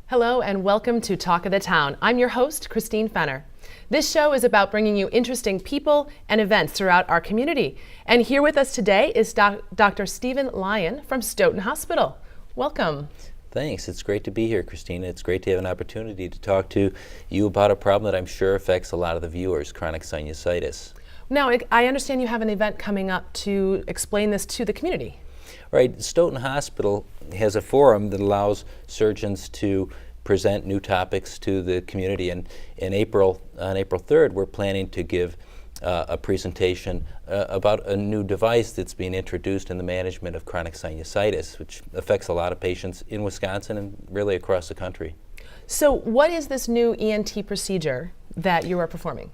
Hello and welcome to Talk of the Town. I'm your host, Christine Fenner. This show is about bringing you interesting people and events throughout our community. And here with us today is Dr. Stephen Lyon from Stoughton Hospital. Welcome. Thanks. It's great to be here, Christina. It's great to have an opportunity to talk to you about a problem that I'm sure affects a lot of the viewers, chronic sinusitis. Now, I understand you have an event coming up to explain this to the community. Right. Stoughton Hospital has a forum that allows surgeons to present new topics to the community. And on April 3rd, we're planning to give a presentation about a new device that's being introduced in the management of chronic sinusitis, which affects a lot of patients in Wisconsin and really across the country. So what is this new ENT procedure that you are performing?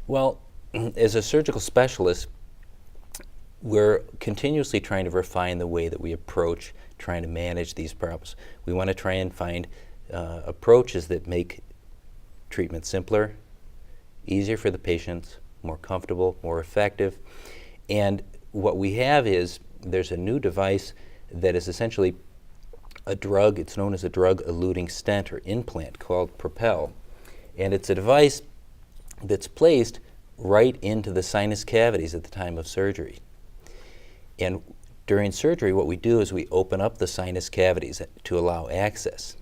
Well, as a surgical specialist, we're continuously trying to refine the way that we approach trying to manage these problems. We want to try and find approaches that make treatment simpler, easier for the patients, more comfortable, more effective. And what we have is there's a new device that is essentially a drug. It's known as a drug-eluting stent or implant called Propel. And it's a device that's placed right into the sinus cavities at the time of surgery. And during surgery, what we do is we open up the sinus cavities to allow access.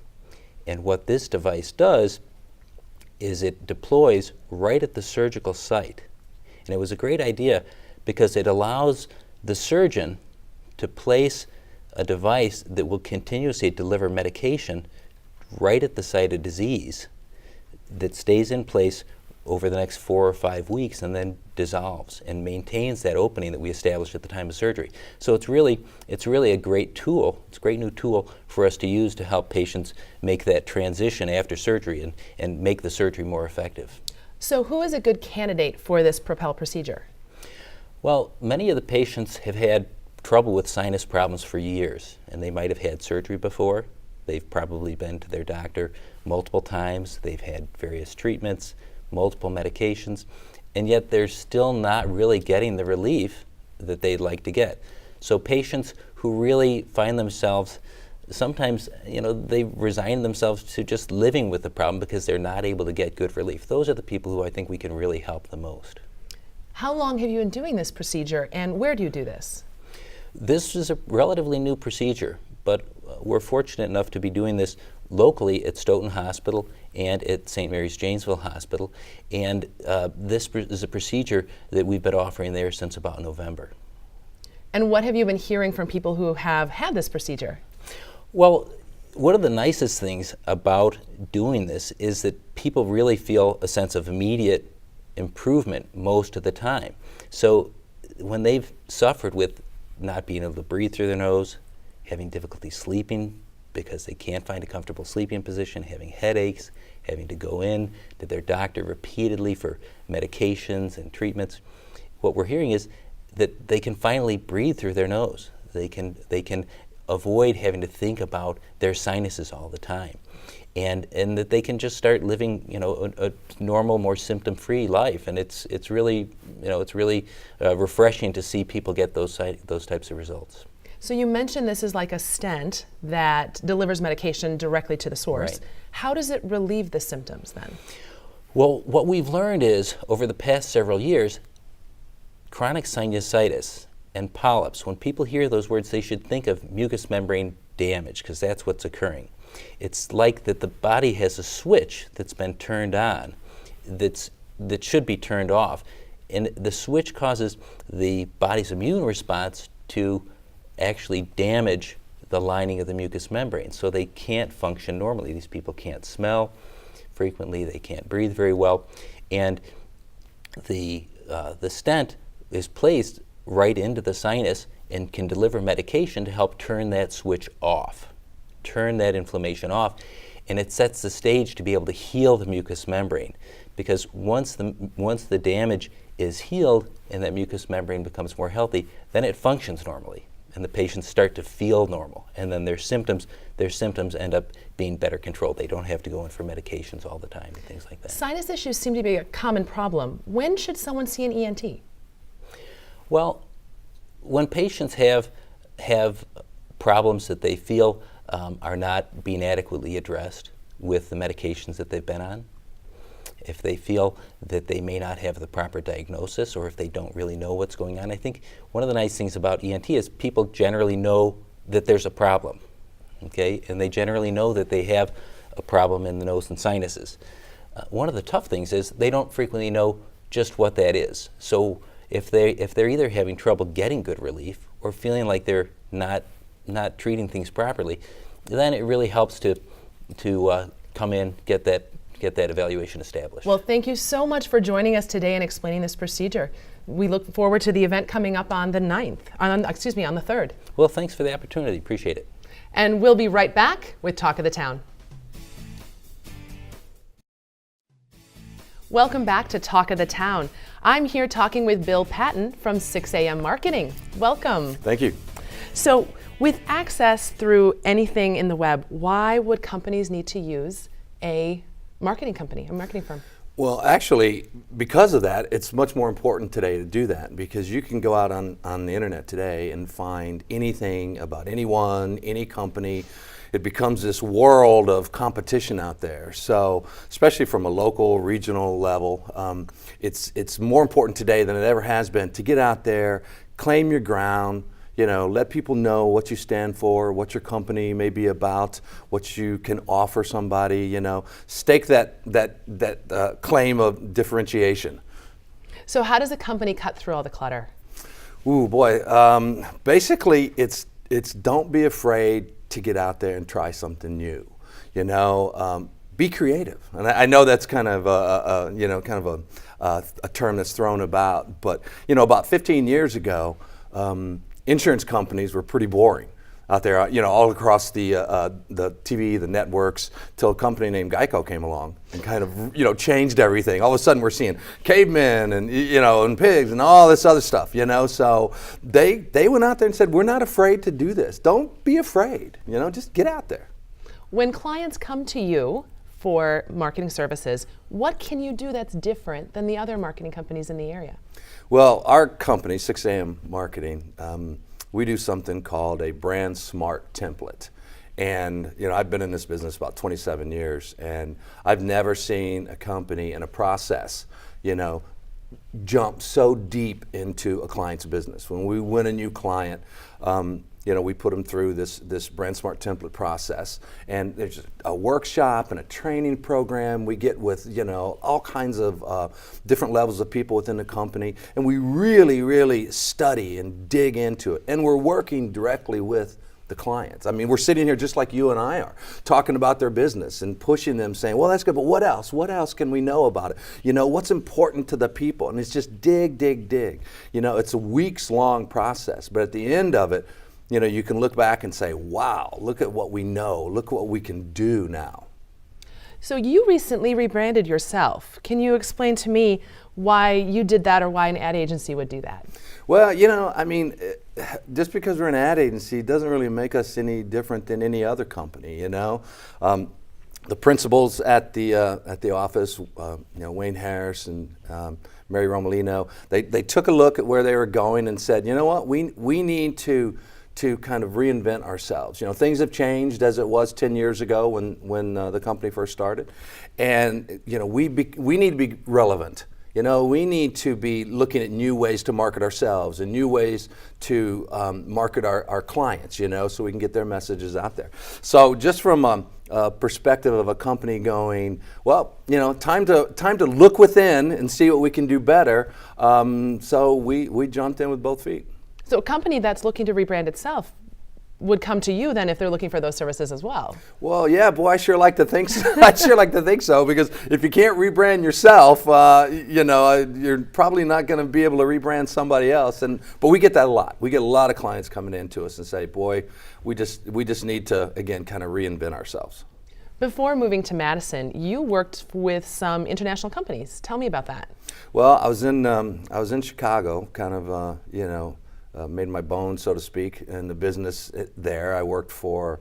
And what this device does is it deploys right at the surgical site. And it was a great idea because it allows the surgeon to place a device that will continuously deliver medication right at the site of disease that stays in place over the next 4 or 5 weeks and then dissolves and maintains that opening that we established at the time of surgery. So it's really a great tool. It's a great new tool for us to use to help patients make that transition after surgery and make the surgery more effective. So who is a good candidate for this Propel procedure? Well, many of the patients have had trouble with sinus problems for years, and they might have had surgery before. They've probably been to their doctor multiple times. They've had various treatments, multiple medications, and yet they're still not really getting the relief that they'd like to get. So patients who really find themselves, sometimes, they resign themselves to just living with the problem because they're not able to get good relief. Those are the people who I think we can really help the most. How long have you been doing this procedure, and where do you do this? This is a relatively new procedure, but we're fortunate enough to be doing this locally at Stoughton Hospital and at St. Mary's Janesville Hospital. And this is a procedure that we've been offering there since about November. And what have you been hearing from people who have had this procedure? Well, one of the nicest things about doing this is that people really feel a sense of immediate improvement most of the time. So when they've suffered with not being able to breathe through their nose, having difficulty sleeping because they can't find a comfortable sleeping position, having headaches, having to go in to their doctor repeatedly for medications and treatments, what we're hearing is that they can finally breathe through their nose. They can avoid having to think about their sinuses all the time, and that they can just start living, a normal, more symptom-free life. And it's really refreshing to see people get those types of results. So you mentioned this is like a stent that delivers medication directly to the source. Right. How does it relieve the symptoms then? Well, what we've learned is over the past several years, chronic sinusitis and polyps, when people hear those words, they should think of mucous membrane damage because that's what's occurring. It's like that the body has a switch that's been turned on that should be turned off. And the switch causes the body's immune response to actually damage the lining of the mucous membrane. So they can't function normally. These people can't smell frequently. They can't breathe very well. And the stent is placed right into the sinus and can deliver medication to help turn that switch off, turn that inflammation off. And it sets the stage to be able to heal the mucous membrane. Because once the damage is healed and that mucous membrane becomes more healthy, then it functions normally. And the patients start to feel normal, and then their symptoms end up being better controlled. They don't have to go in for medications all the time and things like that. Sinus issues seem to be a common problem. When should someone see an ENT? Well, when patients have problems that they feel are not being adequately addressed, with the medications that they've been on, if they feel that they may not have the proper diagnosis, or if they don't really know what's going on. I think one of the nice things about ENT is people generally know that there's a problem, okay? And they generally know that they have a problem in the nose and sinuses. One of the tough things is they don't frequently know just what that is. So if they're either having trouble getting good relief or feeling like they're not treating things properly, then it really helps to come in, get that evaluation established. Well, thank you so much for joining us today and explaining this procedure. We look forward to the event coming up on the 3rd. Well, thanks for the opportunity. Appreciate it. And we'll be right back with Talk of the Town. Welcome back to Talk of the Town. I'm here talking with Bill Patton from 6 a.m. Marketing. Welcome. Thank you. So, with access through anything in the web, why would companies need to use a marketing company, a marketing firm? Well, actually, because of that, it's much more important today to do that, because you can go out on the internet today and find anything about anyone, any company. It becomes this world of competition out there. So, especially from a local, regional level, it's more important today than it ever has been to get out there, claim your ground, let people know what you stand for, what your company may be about, what you can offer somebody, stake that claim of differentiation. So how does a company cut through all the clutter? Ooh, boy. Basically, it's don't be afraid to get out there and try something new. Be creative. And I know that's kind of a term that's thrown about, but about 15 years ago, insurance companies were pretty boring out there, all across the TV, the networks, till a company named Geico came along and kind of, changed everything. All of a sudden, we're seeing cavemen and, and pigs and all this other stuff, So they went out there and said, we're not afraid to do this. Don't be afraid, just get out there. When clients come to you for marketing services, what can you do that's different than the other marketing companies in the area? Well, our company, 6 a.m. Marketing, we do something called a brand smart template. And, I've been in this business about 27 years, and I've never seen a company and a process, jump so deep into a client's business. When we win a new client, we put them through this brand smart template process, and there's a workshop and a training program. We get with all kinds of different levels of people within the company, and we really study and dig into it. And we're working directly with the clients. I mean, we're sitting here just like you and I are, talking about their business and pushing them, saying, well, that's good, but what else? What else can we know about it? What's important to the people? And it's just dig. It's a weeks-long process, but at the end of it, you can look back and say, wow, look at what we know. Look what we can do now. So you recently rebranded yourself. Can you explain to me why you did that, or why an ad agency would do that? Well, just because we're an ad agency doesn't really make us any different than any other company, The principals at the office, Wayne Harris and Mary Romolino, they took a look at where they were going and said, you know what, we need to kind of reinvent ourselves. Things have changed as it was 10 years ago when the company first started, and we need to be relevant. We need to be looking at new ways to market ourselves and new ways to market our clients, so we can get their messages out there. So just from a perspective of a company going, well, time to look within and see what we can do better. So we jumped in with both feet. So a company that's looking to rebrand itself would come to you then if they're looking for those services as well. Well, yeah, boy, I sure like to think so. Because if you can't rebrand yourself, you're probably not going to be able to rebrand somebody else. But we get that a lot. We get a lot of clients coming in to us and say, boy, we just need to, again, kind of reinvent ourselves. Before moving to Madison, you worked with some international companies. Tell me about that. Well, I was in Chicago, kind of, made my bones, so to speak, in the business there. I worked for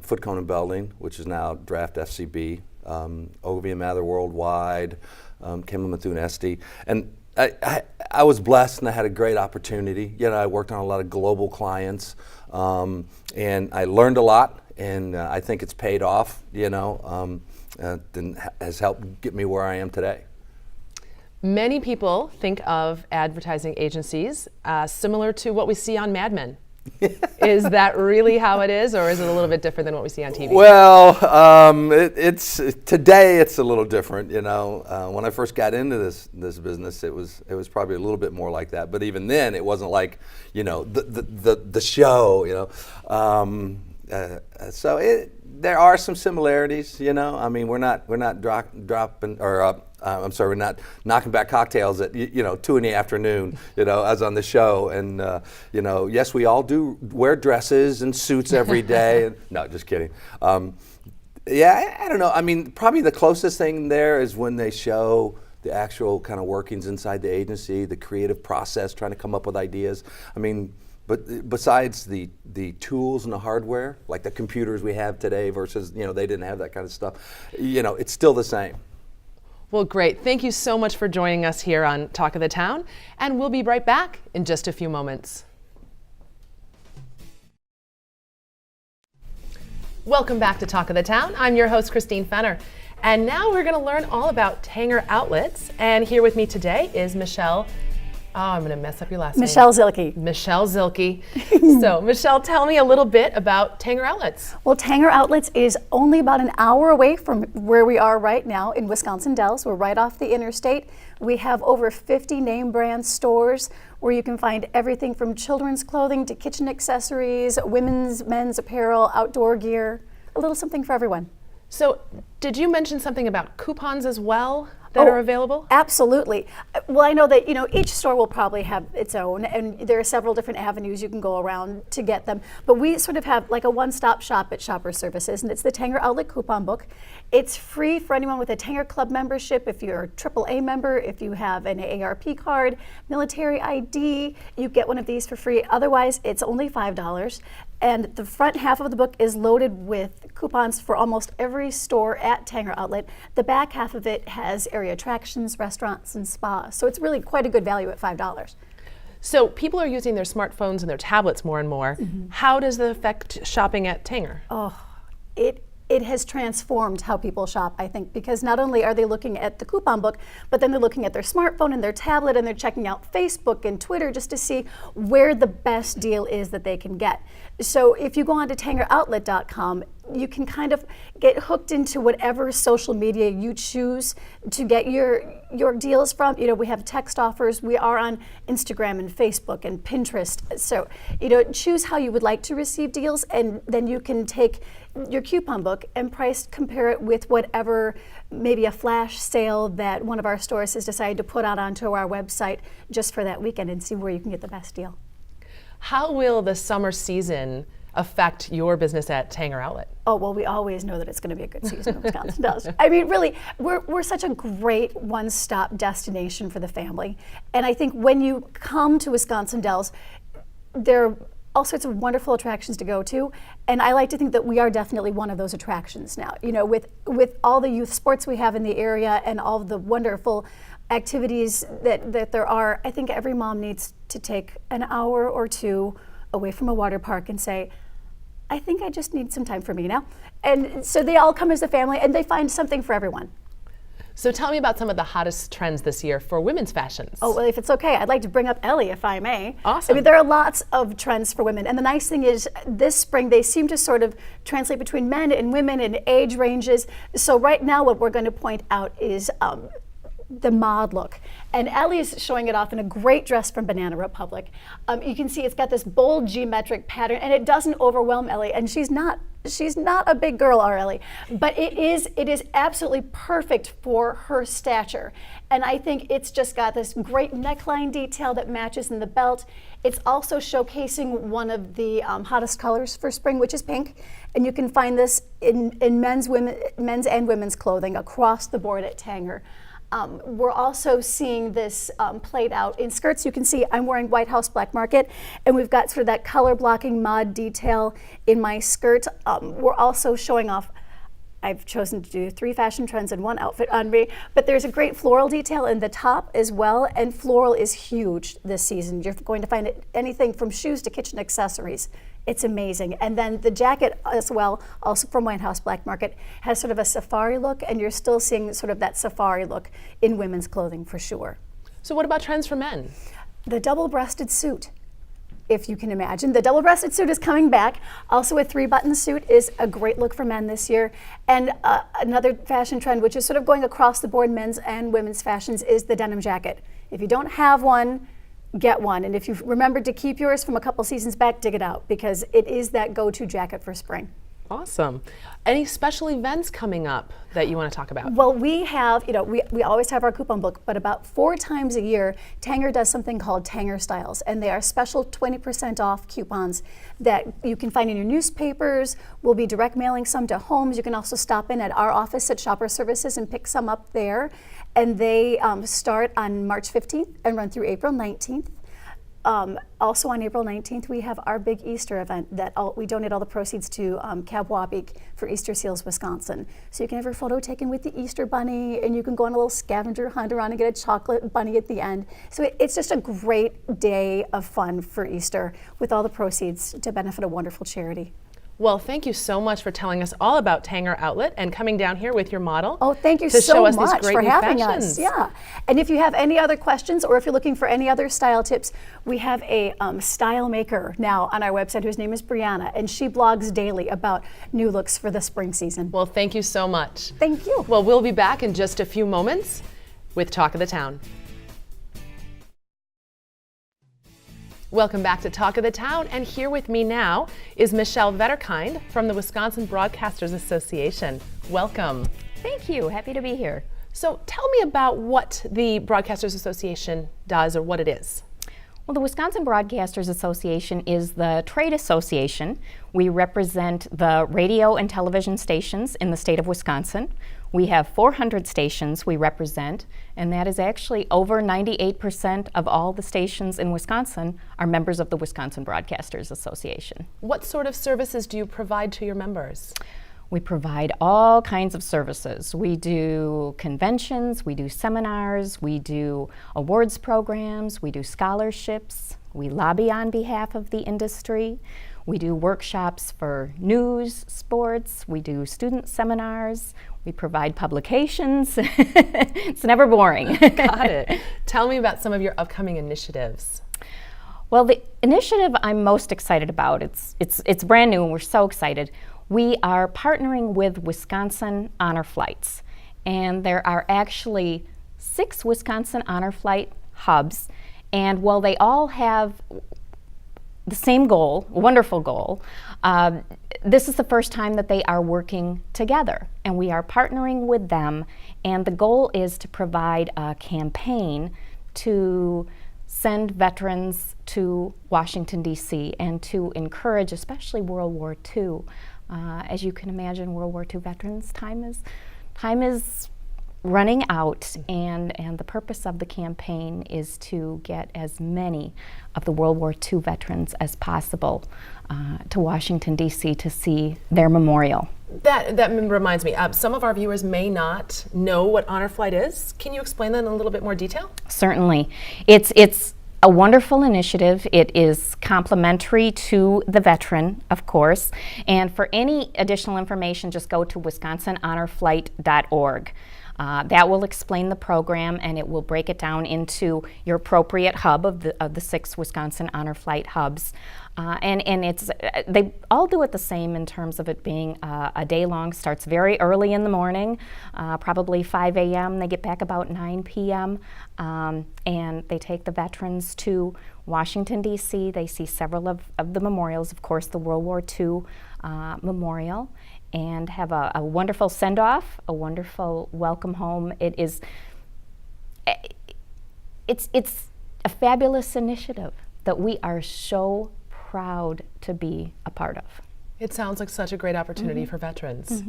Foot Cone and Belding, which is now Draft FCB, Ogilvy and Mather Worldwide, Kimball Methuen Estee, and I was blessed and I had a great opportunity. I worked on a lot of global clients, and I learned a lot. and I think it's paid off, and has helped get me where I am today. Many people think of advertising agencies similar to what we see on Mad Men. Is that really how it is, or is it a little bit different than what we see on TV? Well, today it's a little different. When I first got into this business, it was probably a little bit more like that. But even then, it wasn't like the show. So there are some similarities. I mean, we're not dropping or. We're not knocking back cocktails at 2 in the afternoon, as on the show. And yes, we all do wear dresses and suits every day. No, just kidding. Yeah, I don't know. I mean, probably the closest thing there is when they show the actual kind of workings inside the agency, the creative process, trying to come up with ideas. I mean, but besides the tools and the hardware, like the computers we have today versus they didn't have that kind of stuff, it's still the same. Well, great. Thank you so much for joining us here on Talk of the Town, and we'll be right back in just a few moments. Welcome back to Talk of the Town. I'm your host, Christine Fenner, and now we're going to learn all about Tanger Outlets. And here with me today is Michelle. Oh, I'm going to mess up your last name. Michelle Zilke. Michelle Zilke. So, Michelle, tell me a little bit about Tanger Outlets. Well, Tanger Outlets is only about an hour away from where we are right now in Wisconsin Dells. We're right off the interstate. We have over 50 name brand stores where you can find everything from children's clothing to kitchen accessories, men's apparel, outdoor gear, a little something for everyone. So, did you mention something about coupons as well that are available? Absolutely. Well, I know that each store will probably have its own, and there are several different avenues you can go around to get them. But we sort of have like a one-stop shop at Shopper Services, and it's the Tanger Outlet Coupon Book. It's free for anyone with a Tanger Club membership. If you're a AAA member, if you have an AARP card, military ID, you get one of these for free. Otherwise, it's only $5. And the front half of the book is loaded with coupons for almost every store at Tanger Outlet. The back half of it has area attractions, restaurants, and spas. So it's really quite a good value at $5. So people are using their smartphones and their tablets more and more. Mm-hmm. How does that affect shopping at Tanger? Oh, it has transformed how people shop, I think, because not only are they looking at the coupon book, but then they're looking at their smartphone and their tablet, and they're checking out Facebook and Twitter just to see where the best deal is that they can get. So if you go on to tangeroutlet.com, you can kind of get hooked into whatever social media you choose to get your deals from. We have text offers. We are on Instagram and Facebook and Pinterest. So, choose how you would like to receive deals, and then you can take your coupon book and compare it with whatever, maybe a flash sale that one of our stores has decided to put out onto our website just for that weekend, and see where you can get the best deal. How will the summer season affect your business at Tanger Outlet? Oh, well, we always know that it's going to be a good season in Wisconsin Dells. I mean, really, we're such a great one-stop destination for the family. And I think when you come to Wisconsin Dells, there are all sorts of wonderful attractions to go to. And I like to think that we are definitely one of those attractions now. With all the youth sports we have in the area and all the wonderful activities that there are, I think every mom needs to take an hour or two away from a water park and say, I think I just need some time for me now. And so they all come as a family, and they find something for everyone. So tell me about some of the hottest trends this year for women's fashions. Oh, well, if it's okay, I'd like to bring up Ellie, if I may. Awesome. I mean, there are lots of trends for women. And the nice thing is, this spring, they seem to sort of translate between men and women and age ranges. So right now, what we're going to point out is the mod look. And Ellie's showing it off in a great dress from Banana Republic. You can see it's got this bold geometric pattern, and it doesn't overwhelm Ellie. And she's not a big girl, our Ellie, but it is absolutely perfect for her stature. And I think it's just got this great neckline detail that matches in the belt. It's also showcasing one of the hottest colors for spring, which is pink. And you can find this in men's and women's clothing across the board at Tanger. We're also seeing this played out in skirts. You can see I'm wearing White House Black Market, and we've got sort of that color blocking mod detail in my skirt. We're also showing off I've chosen to do 3 fashion trends in one outfit on me, but there's a great floral detail in the top as well, and floral is huge this season. You're going to find anything from shoes to kitchen accessories. It's amazing. And then the jacket as well, also from White House Black Market, has sort of a safari look, and you're still seeing sort of that safari look in women's clothing for sure. So what about trends for men? The double-breasted suit, if you can imagine. The double-breasted suit is coming back. Also a 3-button suit is a great look for men this year. And another fashion trend, which is sort of going across the board, men's and women's fashions, is the denim jacket. If you don't have one, get one. And if you've remembered to keep yours from a couple seasons back, dig it out, because it is that go-to jacket for spring. Awesome. Any special events coming up that you want to talk about? Well, we have, we always have our coupon book, but about 4 times a year, Tanger does something called Tanger Styles, and they are special 20% off coupons that you can find in your newspapers. We'll be direct mailing some to homes. You can also stop in at our office at Shopper Services and pick some up there. And they start on March 15th and run through April 19th. Also on April 19th, we have our big Easter event that we donate all the proceeds to Kabwabik for Easter Seals, Wisconsin. So you can have your photo taken with the Easter bunny, and you can go on a little scavenger hunt around and get a chocolate bunny at the end. So it's just a great day of fun for Easter with all the proceeds to benefit a wonderful charity. Well, thank you so much for telling us all about Tanger Outlet and coming down here with your model. Oh, thank you to so show us much these great for new having fashions. us. Yeah, and if you have any other questions or if you're looking for any other style tips, we have a style maker now on our website whose name is Brianna, and she blogs daily about new looks for the spring season. Well, thank you so much. Thank you. Well, we'll be back in just a few moments with Talk of the Town. Welcome back to Talk of the Town, and here with me now is Michelle Vetterkind from the Wisconsin Broadcasters Association. Welcome. Thank you. Happy to be here. So tell me about what the Broadcasters Association does or what it is. Well, the Wisconsin Broadcasters Association is the trade association. We represent the radio and television stations in the state of Wisconsin. We have 400 stations we represent, and that is actually over 98% of all the stations in Wisconsin are members of the Wisconsin Broadcasters Association. What sort of services do you provide to your members? We provide all kinds of services. We do conventions, we do seminars, we do awards programs, we do scholarships, we lobby on behalf of the industry, we do workshops for news, sports, we do student seminars, we provide publications. It's never boring. Got it. Tell me about some of your upcoming initiatives. Well, the initiative I'm most excited about, it's brand new and we're so excited. We are partnering with Wisconsin Honor Flights, and there are actually 6 Wisconsin Honor Flight hubs, and while they all have the same goal, a wonderful goal, this is the first time that they are working together, and we are partnering with them, and the goal is to provide a campaign to send veterans to Washington, D.C., and to encourage, especially World War II. As you can imagine, World War II veterans, time is running out, and the purpose of the campaign is to get as many of the World War II veterans as possible to Washington, D.C. to see their memorial. That reminds me, some of our viewers may not know what Honor Flight is. Can you explain that in a little bit more detail? Certainly. It's a wonderful initiative. It is complimentary to the veteran, of course, and for any additional information, just go to wisconsinhonorflight.org. That will explain the program, and it will break it down into your appropriate hub of the 6 Wisconsin Honor Flight hubs. And it's they all do it the same in terms of it being a day long. Starts very early in the morning, probably 5 a.m. They get back about 9 p.m. And they take the veterans to Washington, D.C. They see several of the memorials, of course, the World War II memorial, and have a wonderful send-off, a wonderful welcome home. It's a fabulous initiative that we are so proud to be a part of. It sounds like such a great opportunity for veterans.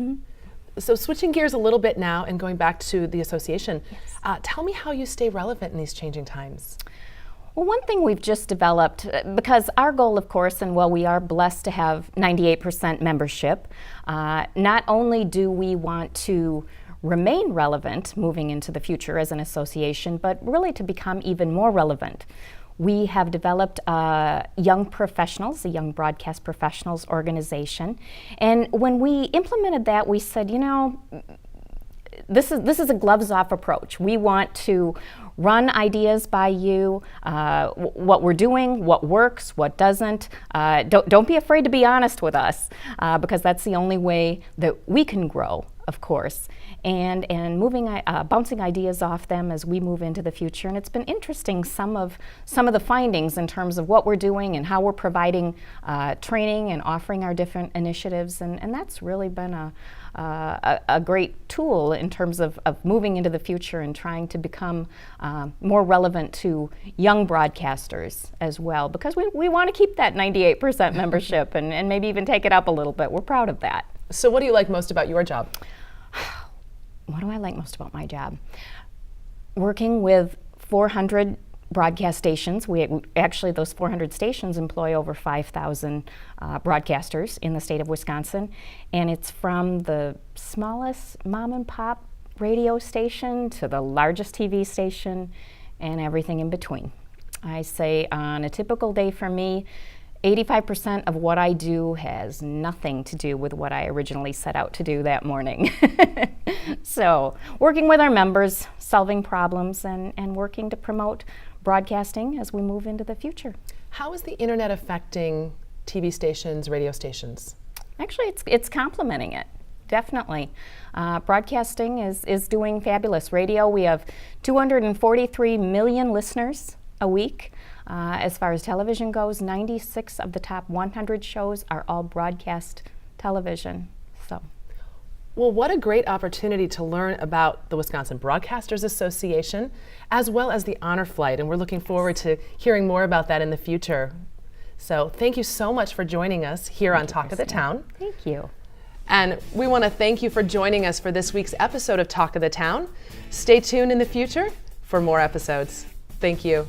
So switching gears a little bit now and going back to the association, tell me how you stay relevant in these changing times. Well, one thing we've just developed, because our goal, of course, and while we are blessed to have 98% membership, not only do we want to remain relevant moving into the future as an association, but really to become even more relevant. We have developed Young Professionals, a Young Broadcast Professionals organization, and when we implemented that, we said, you know, this is a gloves-off approach. We want to run ideas by you, what we're doing, what works, what doesn't. Don't be afraid to be honest with us, because that's the only way that we can grow, of course. And bouncing ideas off them as we move into the future. And it's been interesting, some of the findings in terms of what we're doing and how we're providing training and offering our different initiatives. And that's really been a great tool in terms of moving into the future and trying to become more relevant to young broadcasters as well, because we want to keep that 98% membership and maybe even take it up a little bit. We're proud of that. So what do you like most about your job? What do I like most about my job? Working with 400 broadcast stations. Actually, those 400 stations employ over 5,000 broadcasters in the state of Wisconsin. And it's from the smallest mom and pop radio station to the largest TV station and everything in between. I say on a typical day for me, 85% of what I do has nothing to do with what I originally set out to do that morning. So, working with our members, solving problems, and working to promote broadcasting as we move into the future. How is the internet affecting TV stations, radio stations? Actually, it's complementing it, definitely. Broadcasting is doing fabulous. Radio, we have 243 million listeners a week. As far as television goes, 96 of the top 100 shows are all broadcast television. So, well, what a great opportunity to learn about the Wisconsin Broadcasters Association, as well as the Honor Flight, and we're looking forward to hearing more about that in the future. So, thank you so much for joining us here on Talk of the Town. Thank you. And we want to thank you for joining us for this week's episode of Talk of the Town. Stay tuned in the future for more episodes. Thank you.